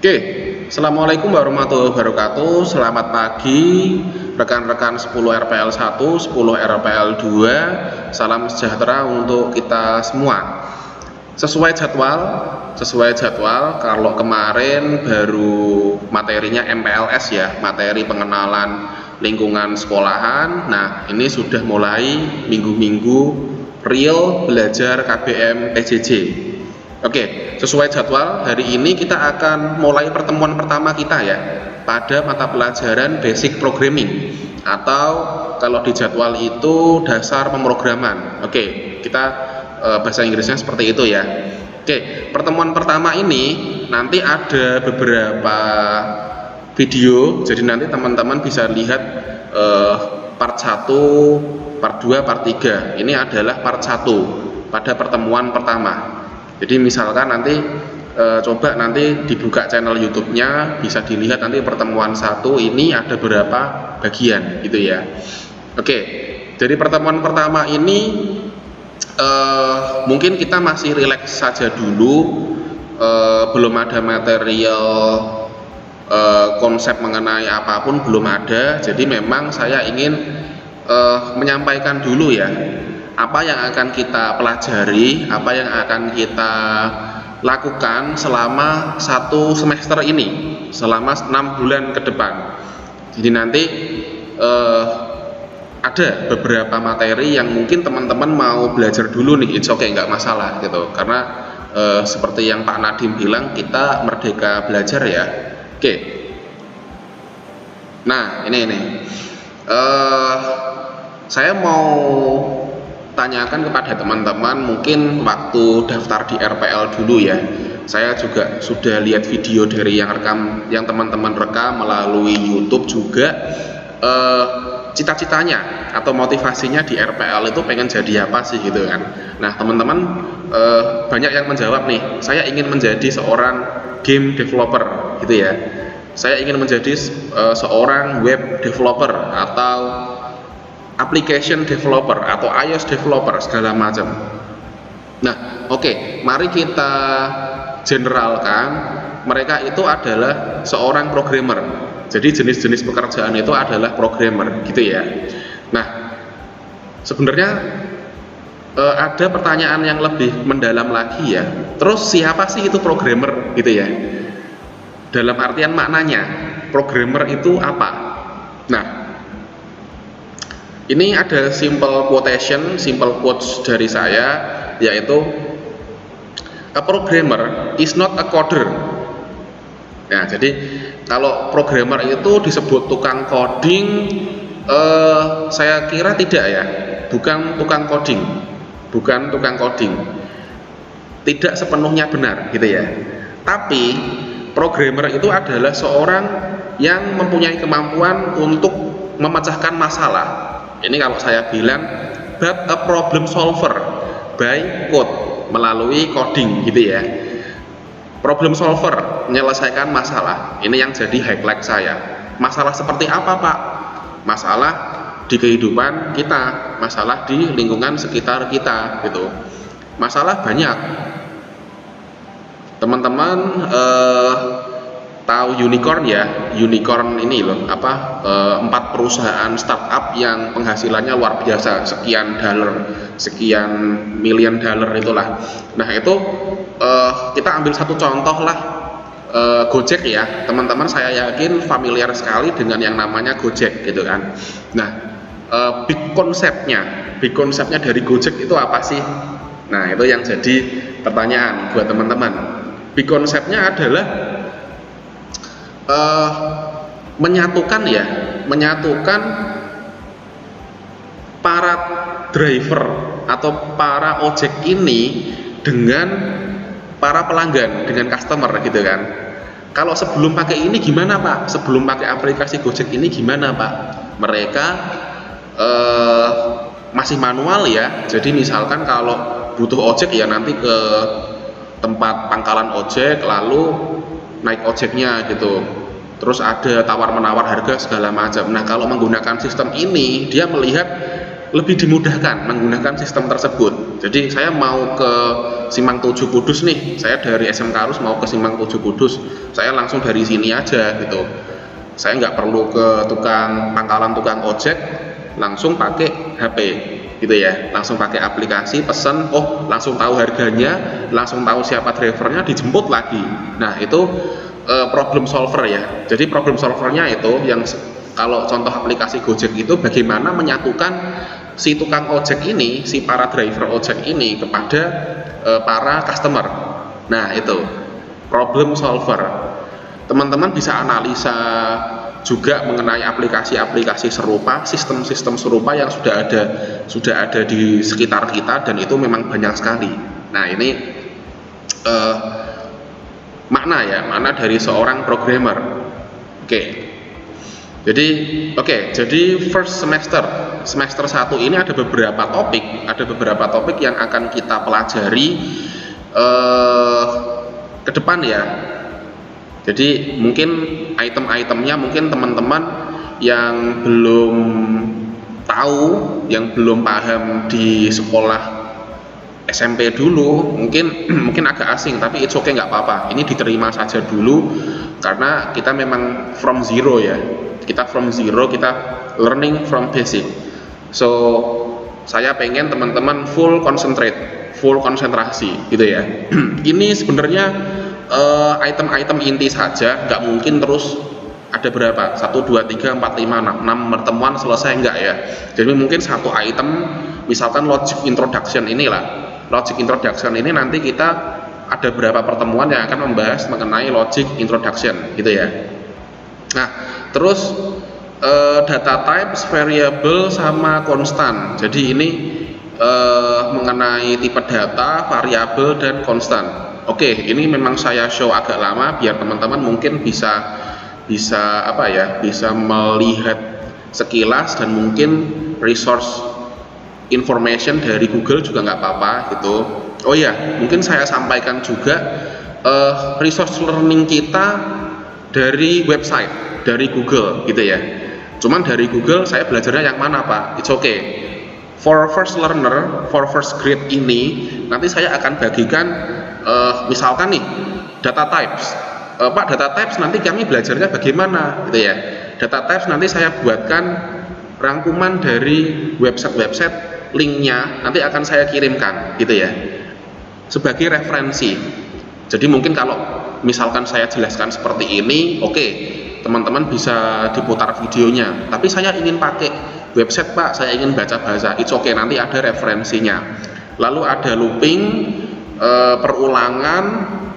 Oke, Assalamualaikum warahmatullahi wabarakatuh. Selamat pagi rekan-rekan 10 RPL 1, 10 RPL 2. Salam sejahtera untuk kita semua. Sesuai jadwal, kalau kemarin baru materinya MPLS ya, materi pengenalan lingkungan sekolahan. Nah, ini sudah mulai minggu-minggu real belajar KBM PJJ. Oke, sesuai jadwal, hari ini kita akan mulai pertemuan pertama kita ya pada mata pelajaran Basic Programming, atau kalau di jadwal itu dasar pemrograman. Oke, kita bahasa Inggrisnya seperti itu ya. Oke, pertemuan pertama ini nanti ada beberapa video, jadi nanti teman-teman bisa lihat part 1, part 2, part 3. Ini adalah part 1 pada pertemuan pertama. Jadi misalkan nanti coba nanti dibuka channel YouTube-nya, bisa dilihat nanti pertemuan 1 ini ada berapa bagian gitu ya. Oke, jadi pertemuan pertama ini mungkin kita masih rileks saja dulu, belum ada material konsep mengenai apapun, belum ada. Jadi memang saya ingin menyampaikan dulu ya apa yang akan kita pelajari, apa yang akan kita lakukan selama 1 semester ini, selama 6 bulan ke depan. Jadi nanti ada beberapa materi yang mungkin teman-teman mau belajar dulu nih, it's okay, nggak masalah gitu, karena seperti yang Pak Nadim bilang, kita merdeka belajar ya. Oke, nah ini saya mau tanyakan kepada teman-teman, mungkin waktu daftar di RPL dulu ya, saya juga sudah lihat video dari yang teman-teman rekam melalui YouTube juga. Cita-citanya atau motivasinya di RPL itu pengen jadi apa sih gitu kan. Nah teman-teman banyak yang menjawab nih, saya ingin menjadi seorang game developer gitu ya, saya ingin menjadi seorang web developer atau application developer atau iOS developer segala macam. Nah, oke, mari kita generalkan, mereka itu adalah seorang programmer. Jadi jenis-jenis pekerjaan itu adalah programmer gitu ya. Nah, sebenarnya ada pertanyaan yang lebih mendalam lagi ya. Terus siapa sih itu programmer gitu ya? Dalam artian maknanya, programmer itu apa? Nah, ini ada simple quotes dari saya, yaitu a programmer is not a coder. Nah, jadi kalau programmer itu disebut tukang coding, saya kira tidak ya, bukan tukang coding, tidak sepenuhnya benar gitu ya. Tapi programmer itu adalah seorang yang mempunyai kemampuan untuk memecahkan masalah. Ini kalau saya bilang, but a problem solver by code, melalui coding gitu ya. Problem solver, menyelesaikan masalah. Ini yang jadi highlight saya. Masalah seperti apa Pak? Masalah di kehidupan kita, masalah di lingkungan sekitar kita gitu. Masalah banyak. Teman-teman tahu unicorn ya? Unicorn ini loh, 4 perusahaan startup yang penghasilannya luar biasa, sekian million dollar itulah. Nah itu kita ambil satu contoh lah, Gojek ya, teman-teman saya yakin familiar sekali dengan yang namanya Gojek gitu kan. Nah big konsepnya dari Gojek itu apa sih? Nah itu yang jadi pertanyaan buat teman-teman. Big konsepnya adalah menyatukan para driver atau para ojek ini dengan para pelanggan, dengan customer gitu kan. Kalau sebelum pakai ini gimana Pak? Sebelum pakai aplikasi Gojek ini gimana Pak? Mereka masih manual ya. Jadi misalkan kalau butuh ojek ya nanti ke tempat pangkalan ojek, lalu naik ojeknya gitu, terus ada tawar menawar harga segala macam. Nah kalau menggunakan sistem ini, dia melihat lebih dimudahkan menggunakan sistem tersebut. Jadi saya mau ke Simpang 7 Kudus nih, saya dari SMK Arus mau ke Simpang 7 Kudus, saya langsung dari sini aja gitu. Saya nggak perlu ke pangkalan tukang ojek, langsung pakai HP gitu ya, langsung pakai aplikasi pesen, oh langsung tahu harganya, langsung tahu siapa drivernya, dijemput lagi. Nah itu problem solver ya. Jadi problem solvernya itu yang kalau contoh aplikasi Gojek itu bagaimana menyatukan si tukang ojek ini, si para driver ojek ini kepada para customer. Nah itu problem solver. Teman-teman bisa analisa juga mengenai aplikasi-aplikasi serupa, sistem-sistem serupa yang sudah ada di sekitar kita, dan itu memang banyak sekali. Nah ini makna dari seorang programmer. Jadi first semester 1 ini ada beberapa topik yang akan kita pelajari ke depan ya. Jadi mungkin item-itemnya mungkin teman-teman yang belum tahu, yang belum paham di sekolah SMP dulu mungkin agak asing, tapi it's okay, nggak apa-apa, ini diterima saja dulu karena kita memang from zero ya, kita learning from basic. So saya pengen teman-teman full konsentrasi gitu ya. Ini sebenarnya item-item inti saja, nggak mungkin terus ada berapa, 1, 2, 3, 4, 5, 6 pertemuan selesai, enggak ya. Jadi mungkin satu item, misalkan logic introduction ini nanti kita ada berapa pertemuan yang akan membahas mengenai logic introduction gitu ya. Nah terus data types, variable, sama konstan. Jadi ini mengenai tipe data, variabel, dan konstan. Oke, ini memang saya show agak lama biar teman-teman mungkin bisa melihat sekilas, dan mungkin resource information dari Google juga nggak apa-apa gitu. Oh ya, mungkin saya sampaikan juga resource learning kita dari website, dari Google gitu ya. Cuman dari Google saya belajarnya yang mana Pak? It's okay. For first learner, for first grade ini nanti saya akan bagikan misalkan nih data types. Pak, data types nanti kami belajarnya bagaimana gitu ya. Data types nanti saya buatkan rangkuman dari website linknya, nanti akan saya kirimkan gitu ya, sebagai referensi. Jadi mungkin kalau misalkan saya jelaskan seperti ini, oke, teman-teman bisa diputar videonya, tapi saya ingin pakai website Pak, saya ingin baca bahasa, it's okay, nanti ada referensinya. Lalu ada looping, perulangan,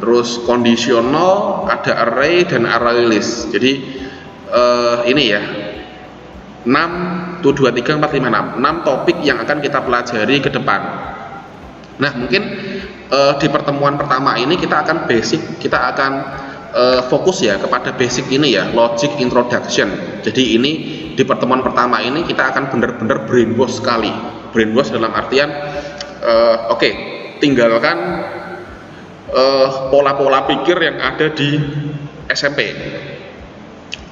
terus conditional, ada array, dan array list. Jadi ini ya, 6 topik yang akan kita pelajari ke depan. Nah mungkin di pertemuan pertama ini kita akan fokus ya kepada basic ini ya, logic introduction. Jadi ini di pertemuan pertama ini kita akan benar-benar brainwash sekali. Brainwash dalam artian tinggalkan pola-pola pikir yang ada di SMP.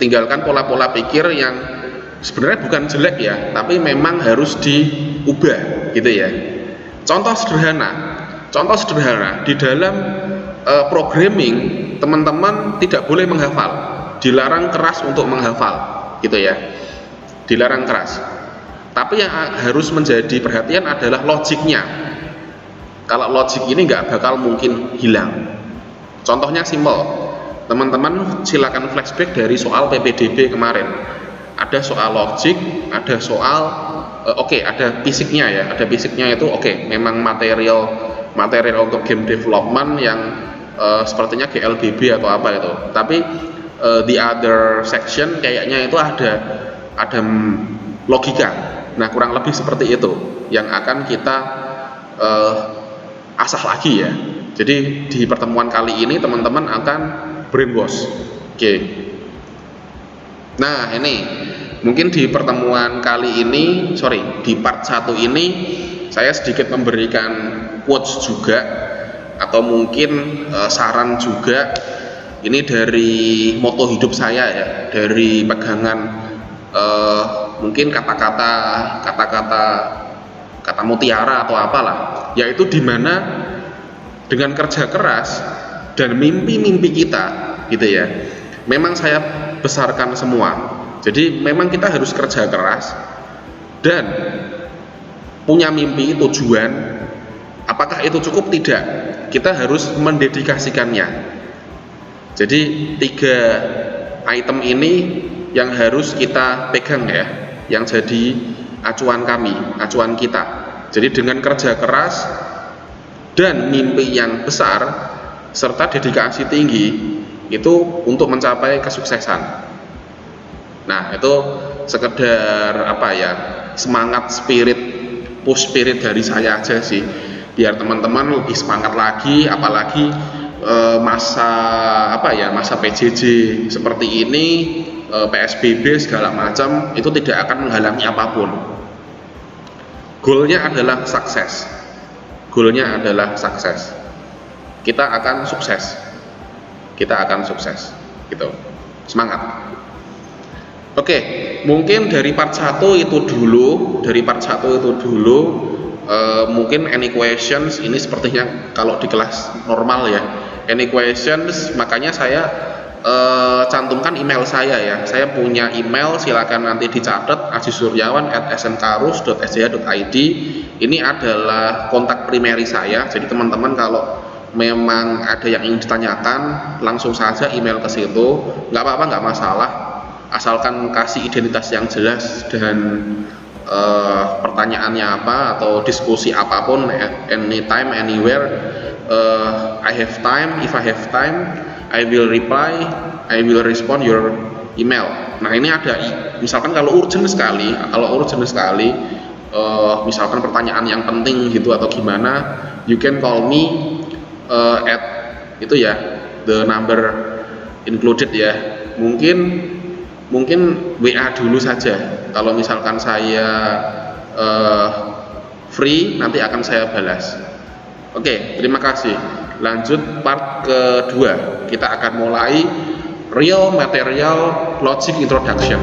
Tinggalkan pola-pola pikir yang sebenarnya bukan jelek ya, tapi memang harus diubah gitu ya. Contoh sederhana di dalam programming, teman-teman tidak boleh menghafal, dilarang keras untuk menghafal gitu ya, dilarang keras. Tapi yang harus menjadi perhatian adalah logiknya. Kalau logik ini nggak bakal mungkin hilang. Contohnya simpel, teman-teman silakan flashback dari soal PPDB kemarin. Ada soal logik, ada soal ada fisiknya ya, ada fisiknya itu memang material untuk game development yang sepertinya GLBB atau apa itu. Tapi the other section kayaknya itu ada logika. Nah kurang lebih seperti itu yang akan kita asah lagi ya. Jadi di pertemuan kali ini teman-teman akan brainwash. Nah ini mungkin di pertemuan kali ini, di part 1 ini saya sedikit memberikan quotes juga, atau mungkin saran juga. Ini dari moto hidup saya ya, dari pegangan mungkin kata-kata mutiara atau apalah, yaitu dimana dengan kerja keras dan mimpi-mimpi kita gitu ya, memang saya besarkan semua. Jadi memang kita harus kerja keras dan punya mimpi, tujuan. Apakah itu cukup? Tidak, kita harus mendedikasikannya. Jadi 3 item ini yang harus kita pegang ya, yang jadi acuan kami, acuan kita. Jadi dengan kerja keras dan mimpi yang besar serta dedikasi tinggi itu untuk mencapai kesuksesan. Nah, itu sekedar apa ya, semangat push spirit dari saya aja sih, biar teman-teman lebih semangat lagi, apalagi masa PJJ seperti ini, PSBB segala macam, itu tidak akan menghalangi apapun. Goalnya adalah sukses. Kita akan sukses gitu. Semangat. Oke, mungkin dari part 1 itu dulu. Mungkin any questions, ini sepertinya kalau di kelas normal ya, any questions, makanya saya cantumkan email saya ya. Saya punya email, silakan nanti dicatat, ajisuryawan@smkarus.sj.id. Ini adalah kontak primary saya. Jadi teman-teman kalau memang ada yang ingin ditanyakan, langsung saja email ke situ. Nggak apa-apa, nggak masalah, asalkan kasih identitas yang jelas dan pertanyaannya apa atau diskusi apapun, anytime, anywhere. I have time. If I have time, I will reply, I will respond your email. Nah, ini ada, misalkan kalau urgent sekali, misalkan pertanyaan yang penting gitu atau gimana, you can call me at itu ya, the number included ya. Mungkin WA dulu saja. Kalau misalkan saya free, nanti akan saya balas. Oke, terima kasih. Lanjut part kedua, kita akan mulai real material logic introduction.